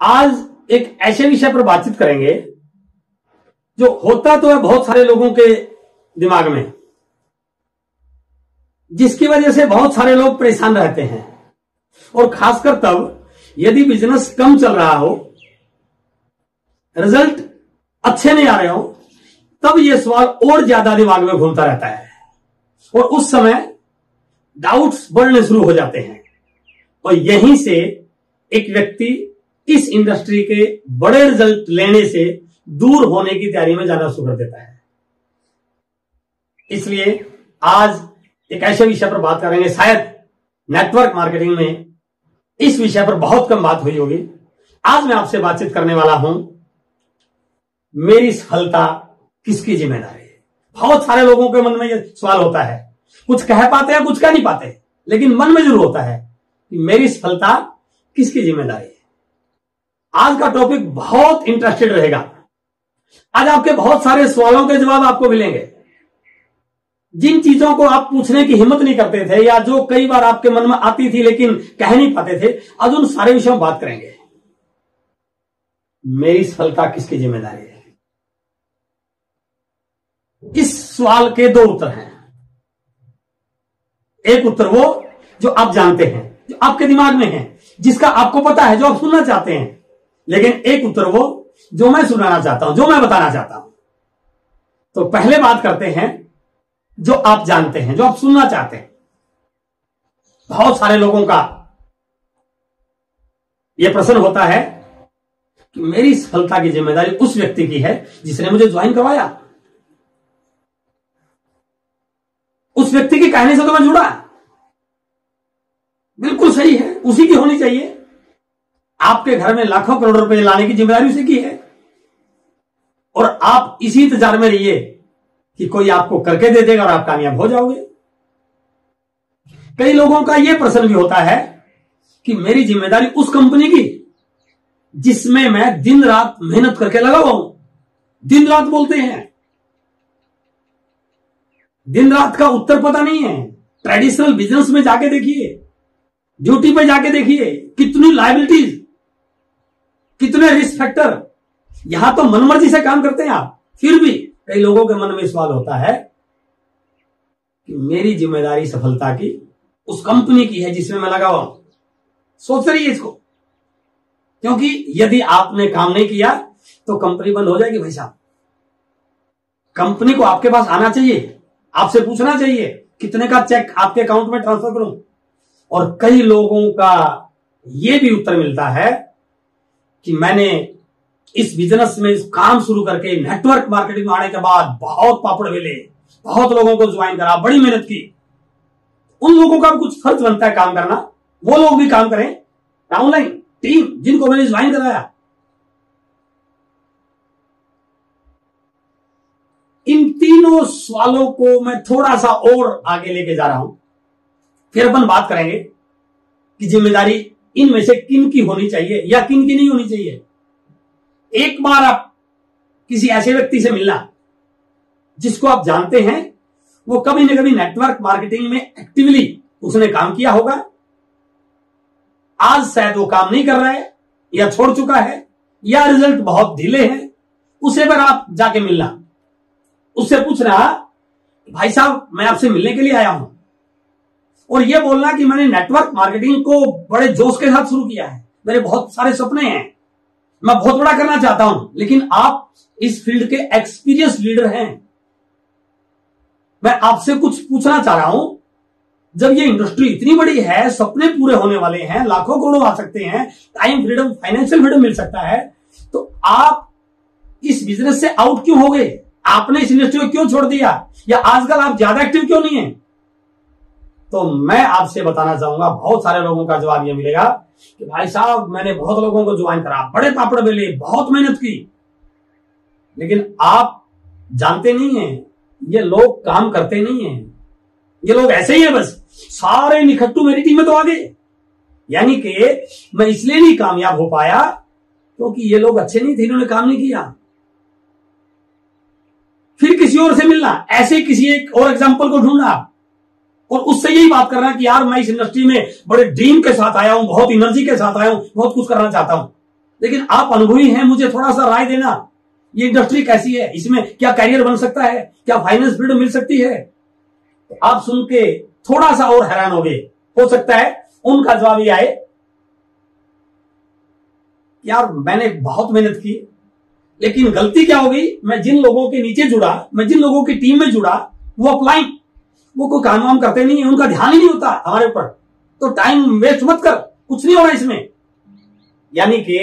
आज एक ऐसे विषय पर बातचीत करेंगे जो होता तो है बहुत सारे लोगों के दिमाग में, जिसकी वजह से बहुत सारे लोग परेशान रहते हैं। और खासकर तब यदि बिजनेस कम चल रहा हो, रिजल्ट अच्छे नहीं आ रहे हो, तब यह सवाल और ज्यादा दिमाग में घूमता रहता है और उस समय डाउट्स बढ़ने शुरू हो जाते हैं। और यहीं से एक व्यक्ति इस इंडस्ट्री के बड़े रिजल्ट लेने से दूर होने की तैयारी में जाना शुरू कर देता है। इसलिए आज एक ऐसे विषय पर बात करेंगे, शायद नेटवर्क मार्केटिंग में इस विषय पर बहुत कम बात हुई होगी। आज मैं आपसे बातचीत करने वाला हूं, मेरी सफलता किसकी जिम्मेदारी है। बहुत सारे लोगों के मन में यह सवाल होता है, कुछ कह पाते हैं, कुछ कह नहीं पाते, लेकिन मन में जरूर होता है कि मेरी सफलता किसकी जिम्मेदारी है। आज का टॉपिक बहुत इंटरेस्टेड रहेगा। आज आपके बहुत सारे सवालों के जवाब आपको मिलेंगे। जिन चीजों को आप पूछने की हिम्मत नहीं करते थे या जो कई बार आपके मन में आती थी लेकिन कह नहीं पाते थे, आज उन सारे विषयों में बात करेंगे। मेरी सफलता किसकी जिम्मेदारी है। इस सवाल के दो उत्तर हैं। एक उत्तर वो जो आप जानते हैं, जो आपके दिमाग में है, जिसका आपको पता है, जो आप सुनना चाहते हैं। लेकिन एक उत्तर वो जो मैं सुनाना चाहता हूं, जो मैं बताना चाहता हूं। तो पहले बात करते हैं जो आप जानते हैं, जो आप सुनना चाहते हैं। बहुत सारे लोगों का यह प्रश्न होता है कि मेरी सफलता की जिम्मेदारी उस व्यक्ति की है जिसने मुझे ज्वाइन करवाया। उस व्यक्ति के कहने से तो मैं जुड़ा, बिल्कुल सही है, उसी की होनी चाहिए। आपके घर में लाखों करोड़ रुपए लाने की जिम्मेदारी उसी की है और आप इसी इंतजार में रहिए कि कोई आपको करके दे देगा और आप कामयाब हो जाओगे। कई लोगों का यह प्रश्न भी होता है कि मेरी जिम्मेदारी उस कंपनी की जिसमें मैं दिन रात मेहनत करके लगा हुआ हूं। दिन रात बोलते हैं, दिन रात का उत्तर पता नहीं है। ट्रेडिशनल बिजनेस में जाके देखिए, ड्यूटी पे जाके देखिए, कितनी लायबिलिटीज, कितने रिस्क फैक्टर। यहां तो मनमर्जी से काम करते हैं आप। फिर भी कई लोगों के मन में सवाल होता है कि मेरी जिम्मेदारी सफलता की उस कंपनी की है जिसमें मैं लगा हुआ हूं। सोच रही इसको, क्योंकि यदि आपने काम नहीं किया तो कंपनी बंद हो जाएगी। भाई साहब, कंपनी को आपके पास आना चाहिए, आपसे पूछना चाहिए कितने का चेक आपके अकाउंट में ट्रांसफर करूं। और कई लोगों का यह भी उत्तर मिलता है कि मैंने इस बिजनेस में काम शुरू करके नेटवर्क मार्केटिंग में आने के बाद बहुत पापड़ बेले, बहुत लोगों को ज्वाइन करा, बड़ी मेहनत की। उन लोगों का कुछ फर्ज बनता है काम करना, वो लोग भी काम करें। ऑनलाइन टीम जिनको मैंने ज्वाइन कराया, इन तीनों सवालों को मैं थोड़ा सा और आगे लेके जा रहा हूं। फिर अपन बात करेंगे कि जिम्मेदारी इनमें से किन की होनी चाहिए या किन की नहीं होनी चाहिए। एक बार आप किसी ऐसे व्यक्ति से मिलना जिसको आप जानते हैं, वो कभी न कभी नेटवर्क मार्केटिंग में एक्टिवली उसने काम किया होगा। आज शायद वो काम नहीं कर रहा है या छोड़ चुका है या रिजल्ट बहुत ढीले हैं। उसे पर आप जाके मिलना, उससे पूछना, भाई साहब मैं आपसे मिलने के लिए आया हूं, और यह बोलना कि मैंने नेटवर्क मार्केटिंग को बड़े जोश के साथ शुरू किया है, मेरे बहुत सारे सपने हैं, मैं बहुत बड़ा करना चाहता हूं, लेकिन आप इस फील्ड के एक्सपीरियंस लीडर हैं। मैं आपसे कुछ पूछना चाह रहा हूं, जब ये इंडस्ट्री इतनी बड़ी है, सपने पूरे होने वाले हैं, लाखों करोड़ आ सकते हैं, टाइम फ्रीडम, फाइनेंशियल फ्रीडम मिल सकता है, तो आप इस बिजनेस से आउट क्यों हो गए? आपने इस इंडस्ट्री को क्यों छोड़ दिया? या आजकल आप ज्यादा एक्टिव क्यों नहीं है? तो मैं आपसे बताना चाहूंगा, बहुत सारे लोगों का जवाब यह मिलेगा कि भाई साहब मैंने बहुत लोगों को ज्वाइन करा, बड़े पापड़ बेले, बहुत मेहनत की, लेकिन आप जानते नहीं हैं ये लोग काम करते नहीं हैं। ये लोग ऐसे ही है, बस सारे निखट्टू मेरी टीम में तो आ गए। यानी कि मैं इसलिए नहीं कामयाब हो पाया क्योंकि ये लोग अच्छे नहीं थे, इन्होंने काम नहीं किया। फिर किसी और से मिलना, ऐसे किसी एक और एग्जाम्पल को ढूंढना और उससे यही बात करना कि यार मैं इस इंडस्ट्री में बड़े ड्रीम के साथ आया हूं, बहुत एनर्जी के साथ आया हूं, बहुत कुछ करना चाहता हूं, लेकिन आप अनुभवी हैं, मुझे थोड़ा सा राय देना, ये इंडस्ट्री कैसी है, इसमें क्या कैरियर बन सकता है, क्या फाइनेंस फ्रीडम मिल सकती है। तो आप सुन के थोड़ा सा और हैरान हो गए। हो सकता है उनका जवाब ये आए, यार मैंने बहुत मेहनत की, लेकिन गलती क्या हो गई, मैं जिन लोगों के नीचे जुड़ा, मैं जिन लोगों की टीम में जुड़ा, वो अप्लाई, वो कोई काम वाम करते नहीं है, उनका ध्यान ही नहीं होता हमारे ऊपर, तो टाइम वेस्ट मत कर, कुछ नहीं होना इसमें। यानी कि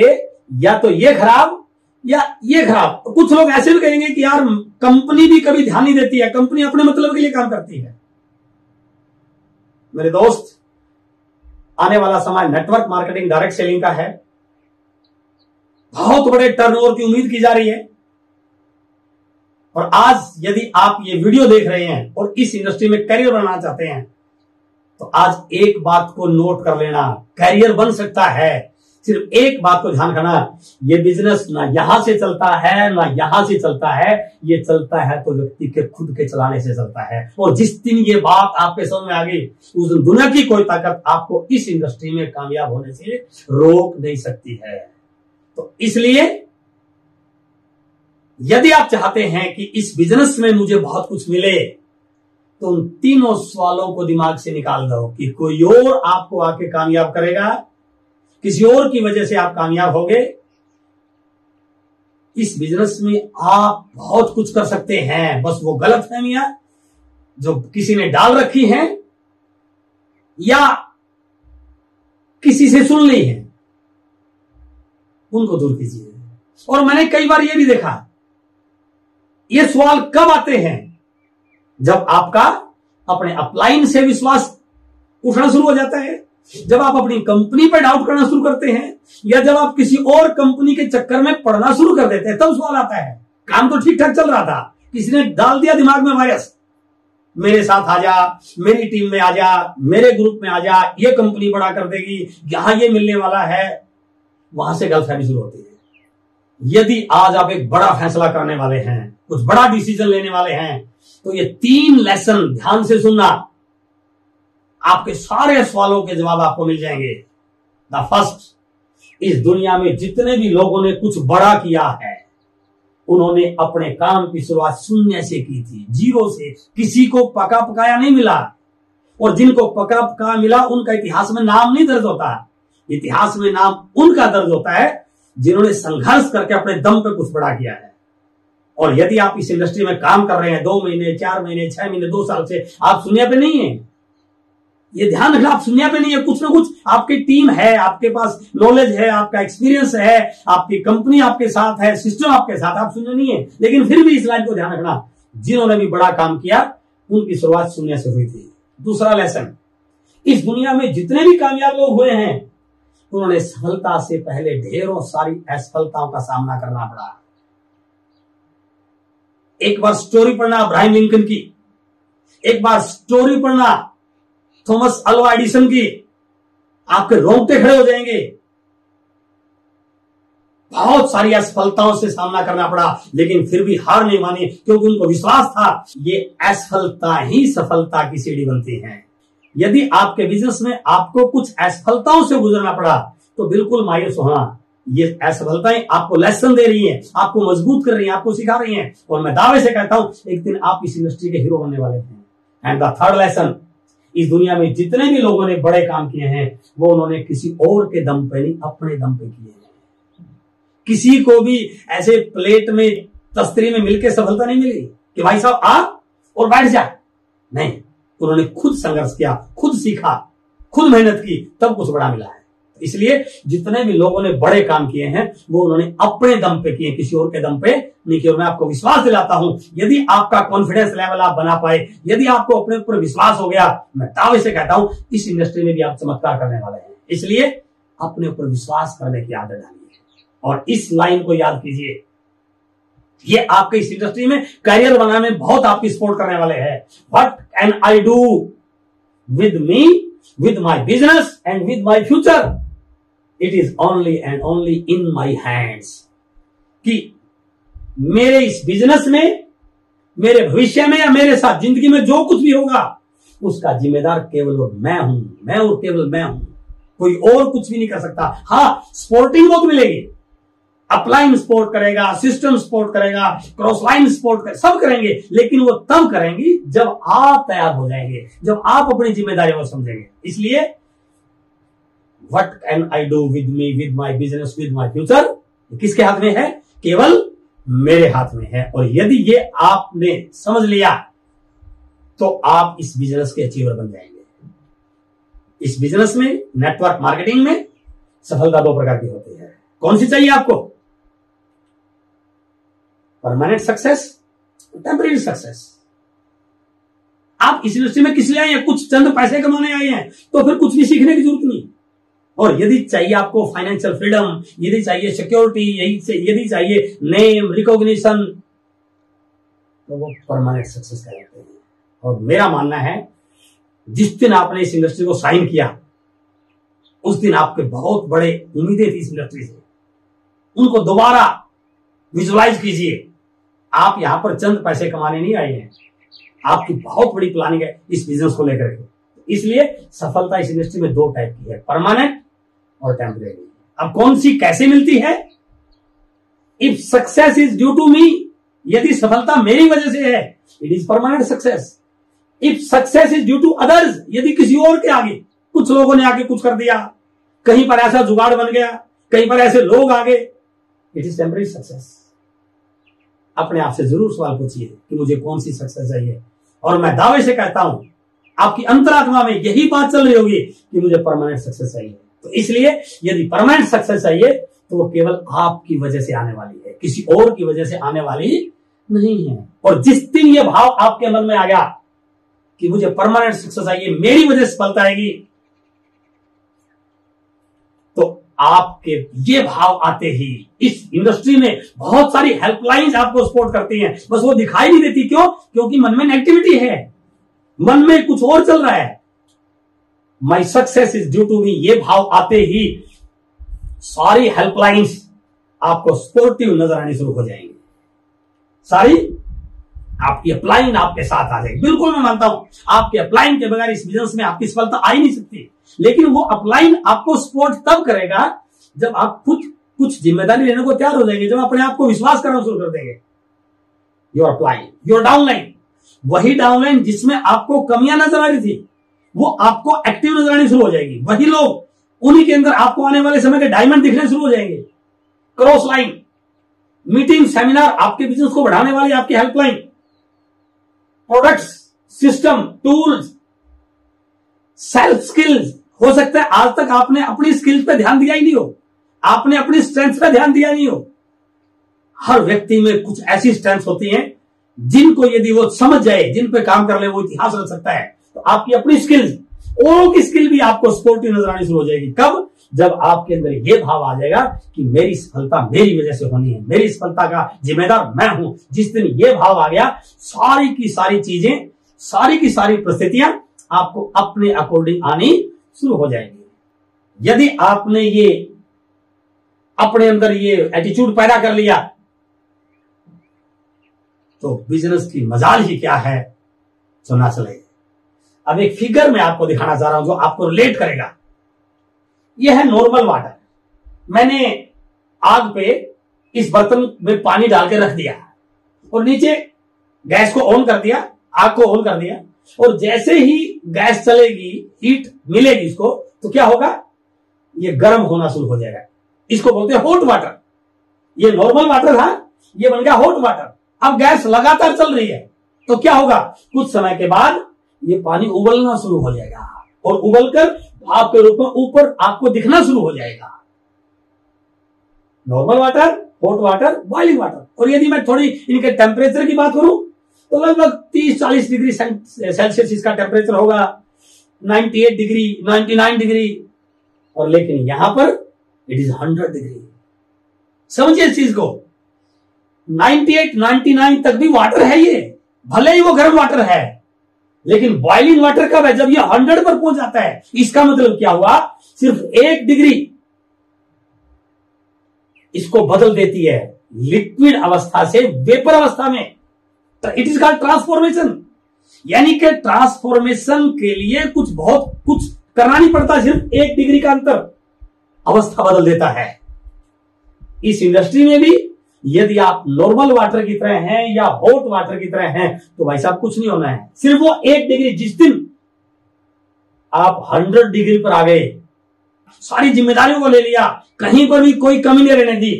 या तो ये खराब या ये खराब। कुछ लोग ऐसे भी कहेंगे कि यार कंपनी भी कभी ध्यान नहीं देती है, कंपनी अपने मतलब के लिए काम करती है। मेरे दोस्त, आने वाला समय नेटवर्क मार्केटिंग, डायरेक्ट सेलिंग का है। बहुत बड़े टर्नओवर की उम्मीद की जा रही है। और आज यदि आप ये वीडियो देख रहे हैं और इस इंडस्ट्री में करियर बनाना चाहते हैं, तो आज एक बात को नोट कर लेना, करियर बन सकता है। सिर्फ एक बात को ध्यान रखना, ये बिजनेस ना यहां से चलता है ना यहां से चलता है, ये चलता है तो व्यक्ति के खुद के चलाने से चलता है। और जिस दिन ये बात आपके समझ में आ गई, उस दिन दुनिया की कोई ताकत आपको इस इंडस्ट्री में कामयाब होने से रोक नहीं सकती है। तो इसलिए यदि आप चाहते हैं कि इस बिजनेस में मुझे बहुत कुछ मिले, तो उन तीनों सवालों को दिमाग से निकाल दो कि कोई और आपको आके कामयाब करेगा, किसी और की वजह से आप कामयाब होगे। इस बिजनेस में आप बहुत कुछ कर सकते हैं, बस वो गलतफहमियां जो किसी ने डाल रखी हैं या किसी से सुन ली है, उनको दूर कीजिए। और मैंने कई बार ये भी देखा, ये सवाल कब आते हैं, जब आपका अपने अपलाइन से विश्वास उठना शुरू हो जाता है, जब आप अपनी कंपनी पर डाउट करना शुरू करते हैं, या जब आप किसी और कंपनी के चक्कर में पढ़ना शुरू कर देते हैं, तब सवाल आता है। काम तो ठीक ठाक चल रहा था, किसी ने डाल दिया दिमाग में वायरस, मेरे साथ आ जा, मेरी टीम में आ जा, मेरे ग्रुप में आ जा, ये कंपनी बड़ा कर देगी, यहां ये मिलने वाला है। वहां से गलतफहमी शुरू होती है। यदि आज आप एक बड़ा फैसला करने वाले हैं, कुछ बड़ा डिसीजन लेने वाले हैं, तो ये 3 लेसन ध्यान से सुनना, आपके सारे सवालों के जवाब आपको मिल जाएंगे। द फर्स्ट, इस दुनिया में जितने भी लोगों ने कुछ बड़ा किया है, उन्होंने अपने काम की शुरुआत शून्य से की थी, 0 से। किसी को पका पकाया नहीं मिला, और जिनको पका पकाया मिला उनका इतिहास में नाम नहीं दर्ज होता। इतिहास में नाम उनका दर्ज होता है जिन्होंने संघर्ष करके अपने दम पे कुछ बड़ा किया है। और यदि आप इस इंडस्ट्री में काम कर रहे हैं 2 महीने, 4 महीने, 6 महीने, 2 साल से, आप शून्य पे नहीं है। ये ध्यान रखना, आप शून्य पे नहीं है। कुछ ना कुछ आपकी टीम है, आपके पास नॉलेज है, आपका एक्सपीरियंस है, आपकी कंपनी आपके साथ है, सिस्टम आपके साथ, आप शून्य नहीं है। लेकिन फिर भी इस लाइन को ध्यान रखना, जिन्होंने भी बड़ा काम किया उनकी शुरुआत शून्य से हुई थी। दूसरा लेसन, इस दुनिया में जितने भी कामयाब लोग हुए हैं, उन्होंने सफलता से पहले ढेरों सारी असफलताओं का सामना करना पड़ा। एक बार स्टोरी पढ़ना अब्राहम लिंकन की, एक बार स्टोरी पढ़ना थॉमस अल्वा एडिसन की, आपके रोंगटे खड़े हो जाएंगे। बहुत सारी असफलताओं से सामना करना पड़ा, लेकिन फिर भी हार नहीं मानी, क्योंकि उनको विश्वास था ये असफलता ही सफलता की सीढ़ी बनती है। यदि आपके बिजनेस में आपको कुछ असफलताओं से गुजरना पड़ा, तो बिल्कुल मायूस होना। ये असफलताएं आपको लेसन दे रही हैं, आपको मजबूत कर रही हैं, आपको सिखा रही हैं, और मैं दावे से कहता हूं एक दिन आप इस इंडस्ट्री के हीरो बनने वाले हैं। एंड द थर्ड लेसन, इस दुनिया में जितने भी लोगों ने बड़े काम किए हैं, वो उन्होंने किसी और के दम पे नहीं, अपने दम पे किए हैं। किसी को भी ऐसे प्लेट में तस्तरी में मिलकर सफलता नहीं मिली कि भाई साहब आ और बैठ जा, नहीं। उन्होंने खुद संघर्ष किया, खुद सीखा, खुद मेहनत की, तब कुछ बड़ा मिला है। इसलिए जितने भी लोगों ने बड़े काम किए हैं, वो उन्होंने अपने दम पे किए, किसी और के दम पे नहीं किए। और मैं आपको विश्वास दिलाता हूं, यदि आपका कॉन्फिडेंस लेवल आप बना पाए, यदि आपको अपने ऊपर विश्वास हो गया, मैं दावे से कहता हूं इस इंडस्ट्री में भी आप चमत्कार करने वाले हैं। इसलिए अपने ऊपर विश्वास करने की आदत डालिए, और इस लाइन को याद कीजिए, ये आपके इस इंडस्ट्री में करियर बनाने में बहुत आपकी सपोर्ट करने वाले हैं। What can I do with me, with my business and with my future? It is only and only in my hands. कि मेरे इस बिजनेस में, मेरे भविष्य में, या मेरे साथ जिंदगी में जो कुछ भी होगा, उसका जिम्मेदार केवल और मैं हूं, मैं और केवल मैं हूं, कोई और कुछ भी नहीं कर सकता। हाँ, सपोर्टिंग बहुत मिलेगी, अपलाइन सपोर्ट करेगा, सिस्टम सपोर्ट करेगा, क्रॉस लाइन सपोर्ट करेगा, सब करेंगे, लेकिन वो तब करेंगी जब आप तैयार हो जाएंगे, जब आप अपनी जिम्मेदारियों को समझेंगे। इसलिए what can I do with me, with my business, with my future, किसके हाथ में है? केवल मेरे हाथ में है। और यदि ये आपने समझ लिया तो आप इस बिजनेस के अचीवर बन जाएंगे। इस बिजनेस में, नेटवर्क मार्केटिंग में सफलता दो प्रकार की होती है। कौन सी चाहिए आपको? Permanent success, temporary success. आप इस इंडस्ट्री में किस लिए आए हैं? कुछ चंद पैसे कमाने आए हैं, तो फिर कुछ भी सीखने की जरूरत नहीं। और यदि चाहिए आपको फाइनेंशियल फ्रीडम, यदि चाहिए सिक्योरिटी, यदि चाहिए नेम रिकॉग्निशन, तो वो परमानेंट सक्सेस कहलाते हैं। और मेरा मानना है जिस दिन आपने इस इंडस्ट्री को साइन किया, उस दिन आपके बहुत बड़े उम्मीदें थी इस इंडस्ट्री से, उनको दोबारा विजुअलाइज कीजिए। आप यहां पर चंद पैसे कमाने नहीं आए हैं, आपकी बहुत बड़ी प्लानिंग है इस बिजनेस को लेकर के। इसलिए सफलता इस इंडस्ट्री में दो टाइप की है, परमानेंट और टेम्परेरी। अब कौन सी कैसे मिलती है? If success is due to me, यदि सफलता मेरी वजह से है, it is permanent success. If success is due to others, यदि किसी और के आगे, कुछ लोगों ने आके कुछ कर दिया, कहीं पर ऐसा जुगाड़ बन गया, कहीं पर ऐसे लोग आ गए, इट इज टेम्परेरी सक्सेस। अपने आप से जरूर सवाल पूछिए कि मुझे कौन सी सक्सेस चाहिए, और मैं दावे से कहता हूं आपकी अंतरात्मा में यही बात चल रही होगी कि मुझे परमानेंट सक्सेस चाहिए। तो इसलिए यदि परमानेंट सक्सेस चाहिए तो वो केवल आपकी वजह से आने वाली है, किसी और की वजह से आने वाली नहीं है। और जिस दिन ये भाव आपके मन में आ गया कि मुझे परमानेंट सक्सेस चाहिए, मेरी वजह से सफलता आएगी, तो आपके ये भाव आते ही इस इंडस्ट्री में बहुत सारी हेल्पलाइंस आपको सपोर्ट करती हैं, बस वो दिखाई नहीं देती। क्यों? क्योंकि मन में नेगेटिविटी है, मन में कुछ और चल रहा है। My success is due to me, ये भाव आते ही सारी हेल्पलाइंस आपको सपोर्टिव नजर आनी शुरू हो जाएंगी, सारी आपकी अपलाइन आपके साथ आ जाएगी। बिल्कुल मैं मानता हूं आपके अपलाइन के बगैर इस बिजनेस में आपकी सफलता आ ही नहीं सकती, लेकिन वो अपलाइन आपको सपोर्ट तब करेगा जब आप खुद कुछ जिम्मेदारी लेने को तैयार हो जाएंगे, जब अपने आप को विश्वास करना शुरू कर देंगे। योर अपलाइन, योर डाउनलाइन, वही डाउनलाइन जिसमें आपको कमियां नजर आ रही थी, वो आपको एक्टिव नजर आनी शुरू हो जाएगी। वही लोग, उन्हीं के अंदर आपको आने वाले समय के डायमंड दिखने शुरू हो जाएंगे। क्रॉस लाइन, मीटिंग, सेमिनार, आपके बिजनेस को बढ़ाने वाली आपकी helpline, products, system, tools, self skills. हो सकता है आज तक आपने अपनी स्किल्स पे ध्यान दिया ही नहीं हो, आपने अपनी स्ट्रेंथ पे ध्यान दिया नहीं हो। हर व्यक्ति में कुछ ऐसी स्ट्रेंथ होती हैं जिनको यदि वो समझ जाए, जिन पे काम कर ले, वो इतिहास रच सकता है। तो आपकी अपनी स्किल्स, औरों की स्किल भी आपको सपोर्टिव नजर आनी शुरू हो जाएगी। कब? जब आपके अंदर ये भाव आ जाएगा कि मेरी सफलता मेरी वजह से होनी है, मेरी सफलता का जिम्मेदार मैं हूं। जिस दिन ये भाव आ गया, सारी की सारी चीजें, सारी की सारी परिस्थितियां आपको अपने अकॉर्डिंग आनी शुरू हो जाएगी। यदि आपने ये अपने अंदर ये एटीट्यूड पैदा कर लिया, तो बिजनेस की मजाल ही क्या है तो ना चले। अब एक फिगर मैं आपको दिखाना चाह रहा हूं जो आपको रिलेट करेगा। यह है नॉर्मल वाटर। मैंने आग पे इस बर्तन में पानी डाल के रख दिया और नीचे गैस को ऑन कर दिया, आग को ऑन कर दिया, और जैसे ही गैस चलेगी, हीट मिलेगी इसको, तो क्या होगा? ये गर्म होना शुरू हो जाएगा। इसको बोलते हैं हॉट वाटर। ये नॉर्मल वाटर था, ये बन गया हॉट वाटर। अब गैस लगातार चल रही है, तो क्या होगा? कुछ समय के बाद ये पानी उबलना शुरू हो जाएगा और उबलकर भाप के रूप में ऊपर आपको दिखना शुरू हो जाएगा। Normal water, hot water, boiling water. और यदि मैं थोड़ी इनके टेम्परेचर की बात करूं तो लगभग 30-40 डिग्री सेल्सियस इसका टेम्परेचर होगा, 98 डिग्री, 99 डिग्री। और लेकिन यहां पर इट इज 100 डिग्री। समझिए इस चीज को, 98, 99 तक भी वाटर है ये, भले ही वो गर्म वाटर है, लेकिन बॉइलिंग वाटर कब है? जब ये 100 पर पहुंच जाता है। इसका मतलब क्या हुआ? सिर्फ 1 डिग्री इसको बदल देती है लिक्विड अवस्था से वेपर अवस्था में। It is called transformation. यानी कि ट्रांसफॉर्मेशन के लिए बहुत कुछ करना नहीं पड़ता, सिर्फ 1 डिग्री का अंतर अवस्था बदल देता है। इस इंडस्ट्री में भी यदि आप नॉर्मल वाटर की तरह हैं या हॉट वाटर की तरह हैं तो भाई साहब कुछ नहीं होना है। सिर्फ वो 1 डिग्री, जिस दिन आप 100 डिग्री पर आ गए, सारी जिम्मेदारियों को ले लिया, कहीं पर भी कोई कमी नहीं रहने दी,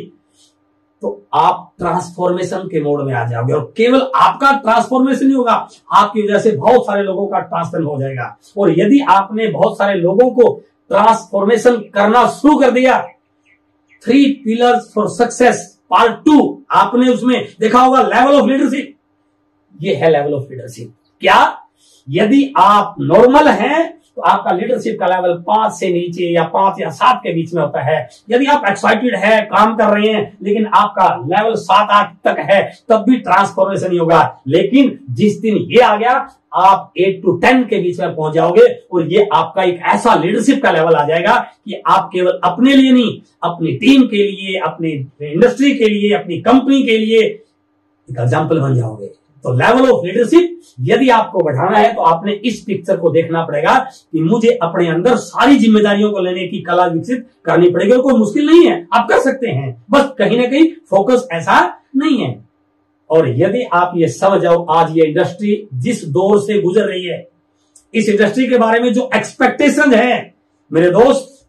तो आप ट्रांसफॉर्मेशन के मोड में आ जाओगे। और केवल आपका ट्रांसफॉर्मेशन नहीं होगा, आपकी वजह से बहुत सारे लोगों का ट्रांसफॉर्म हो जाएगा। और यदि आपने बहुत सारे लोगों को ट्रांसफॉर्मेशन करना शुरू कर दिया, 3 पिलर्स फॉर सक्सेस पार्ट 2 आपने उसमें देखा होगा, लेवल ऑफ लीडरशिप। ये है लेवल ऑफ लीडरशिप। क्या? यदि आप नॉर्मल हैं तो आपका लीडरशिप का लेवल 5 से नीचे या 5 या 7 के बीच में होता है। यदि आप एक्साइटेड है, काम कर रहे हैं, लेकिन आपका लेवल 7-8 तक है, तब भी ट्रांसफॉर्मेशन नहीं होगा। लेकिन जिस दिन ये आ गया, आप 8 to 10 के बीच में पहुंच जाओगे और ये आपका एक ऐसा लीडरशिप का लेवल आ जाएगा कि आप केवल अपने लिए नहीं, अपनी टीम के लिए, अपनी इंडस्ट्री के लिए, अपनी कंपनी के लिए एक एग्जाम्पल बन जाओगे। तो लेवल ऑफ लीडरशिप यदि आपको बढ़ाना है तो आपने इस पिक्चर को देखना पड़ेगा कि मुझे अपने अंदर सारी जिम्मेदारियों को लेने की कला विकसित करनी पड़ेगी। और कोई मुश्किल नहीं है, आप कर सकते हैं, बस कहीं ना कहीं फोकस ऐसा नहीं है। और यदि आप ये समझ जाओ, आज ये इंडस्ट्री जिस दौर से गुजर रही है, इस इंडस्ट्री के बारे में जो एक्सपेक्टेशन है, मेरे दोस्त,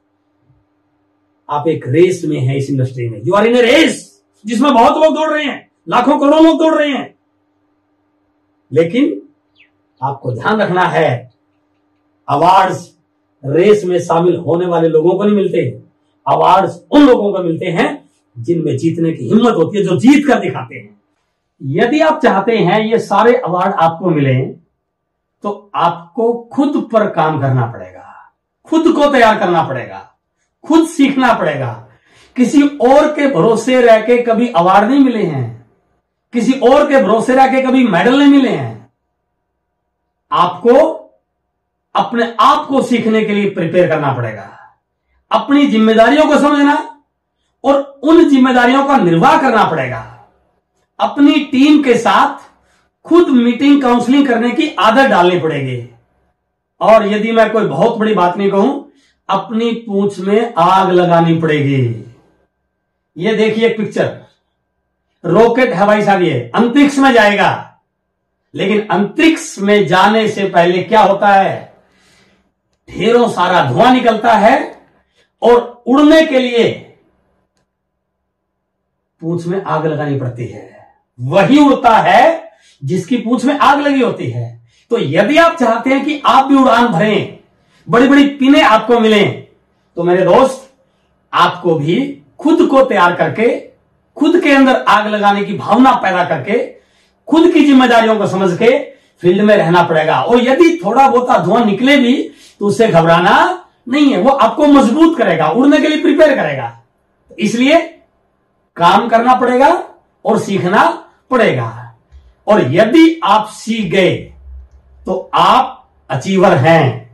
आप एक रेस में है। इस इंडस्ट्री में you are in a race जिसमें बहुत लोग दौड़ रहे हैं, लाखों करोड़ों लोग दौड़ रहे हैं। लेकिन आपको ध्यान रखना है, अवार्ड्स रेस में शामिल होने वाले लोगों को नहीं मिलते। अवार्ड्स उन लोगों को मिलते हैं जिनमें जीतने की हिम्मत होती है, जो जीत कर दिखाते हैं। यदि आप चाहते हैं ये सारे अवार्ड आपको मिले, तो आपको खुद पर काम करना पड़ेगा, खुद को तैयार करना पड़ेगा, खुद सीखना पड़ेगा। किसी और के भरोसे रह के कभी अवार्ड नहीं मिले हैं, किसी और के भरोसे रह के कभी मेडल नहीं मिले हैं। आपको अपने आप को सीखने के लिए प्रिपेयर करना पड़ेगा, अपनी जिम्मेदारियों को समझना और उन जिम्मेदारियों का निर्वाह करना पड़ेगा। अपनी टीम के साथ खुद मीटिंग, काउंसलिंग करने की आदत डालनी पड़ेगी। और यदि मैं कोई बहुत बड़ी बात नहीं कहूं, अपनी पूंछ में आग लगानी पड़ेगी। ये देखिए पिक्चर, रॉकेट है भाई साहब, ये अंतरिक्ष में जाएगा। लेकिन अंतरिक्ष में जाने से पहले क्या होता है? ढेरों सारा धुआं निकलता है और उड़ने के लिए पूंछ में आग लगानी पड़ती है। वही उड़ता है जिसकी पूंछ में आग लगी होती है। तो यदि आप चाहते हैं कि आप भी उड़ान भरें, बड़ी बड़ी पिने आपको मिलें, तो मेरे दोस्त, आपको भी खुद को तैयार करके, खुद के अंदर आग लगाने की भावना पैदा करके, खुद की जिम्मेदारियों को समझ के फील्ड में रहना पड़ेगा। और यदि थोड़ा बहुत धुआं निकले भी तो उससे घबराना नहीं है, वो आपको मजबूत करेगा, उड़ने के लिए प्रिपेयर करेगा। इसलिए काम करना पड़ेगा और सीखना पड़ेगा। और यदि आप सीख गए तो आप अचीवर हैं,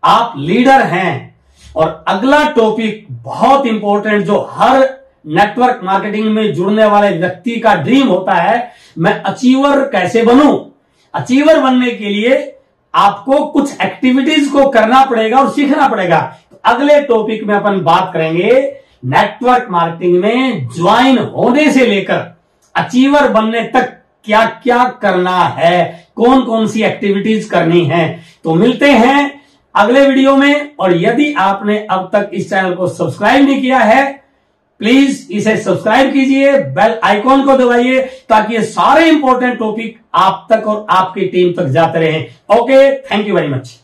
आप लीडर हैं। और अगला टॉपिक बहुत इंपॉर्टेंट, जो हर नेटवर्क मार्केटिंग में जुड़ने वाले व्यक्ति का ड्रीम होता है, मैं अचीवर कैसे बनूं। अचीवर बनने के लिए आपको कुछ एक्टिविटीज को करना पड़ेगा और सीखना पड़ेगा। तो अगले टॉपिक में अपन बात करेंगे नेटवर्क मार्केटिंग में ज्वाइन होने से लेकर अचीवर बनने तक क्या क्या करना है, कौन कौन सी एक्टिविटीज करनी है। तो मिलते हैं अगले वीडियो में। और यदि आपने अब तक इस चैनल को सब्सक्राइब नहीं किया है, प्लीज इसे सब्सक्राइब कीजिए, बेल आइकॉन को दबाइए, ताकि ये सारे इंपॉर्टेंट टॉपिक आप तक और आपकी टीम तक जाते रहें। Okay, thank you very much.